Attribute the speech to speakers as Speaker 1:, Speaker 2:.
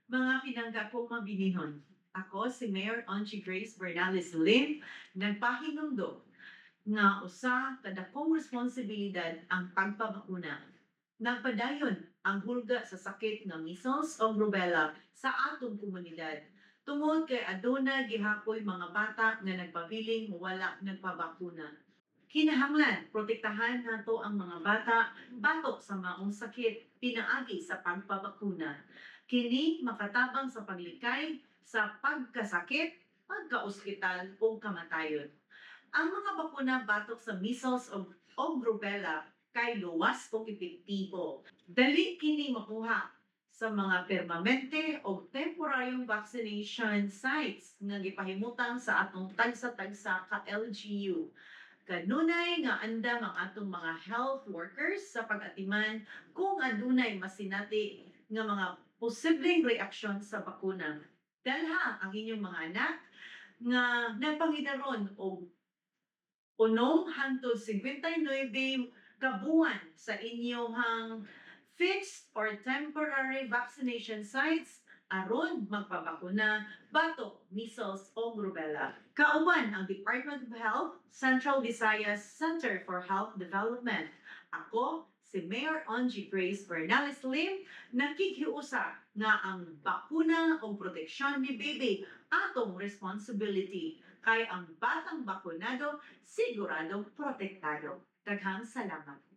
Speaker 1: Mga pinangga kong mabilihon. Ako si Mayor Angie Grace Bernales Lim, nagpahinumdog nga usa kadakong responsibilidad ang pagpabakuna. Nagpadayon ang hulga sa sakit ng measles o rubella sa atong komunidad. Tungod kay aduna gihapoy mga bata nga nagpabiling wala nagpabakuna. Kinahanglan protektahan nato ang mga bata batok sa maong sakit pinaagi sa pagpabakuna. Kini makatabang sa paglikay sa pagkasakit, pagkaospital o kamatayon. Ang mga bakuna batok sa measles o rubella kay luwas o epektibo. Dali kini makuha sa mga permanente o temporaryong vaccination sites nga gipahimutang sa atong tagsa-tagsa ka LGU. Kanunay nga andam ang atong mga health workers sa pag-atiman kung adunay masinati nga mga posibleng reaksyon sa bakuna. Dalha ang inyong mga anak nga napangidaron og 1 hangtod 59 kabuan sa inyong fixed or temporary vaccination sites aron magpabakuna batok measles o rubella. Kauban ang Department of Health, Central Visayas Center for Health Development. Ako, si Mayor Angie Grace Bernales Lim, nakikiusa nga ang bakuna o proteksyon ni baby atong responsibility kay ang batang bakunado siguradong protektado. Daghang salamat.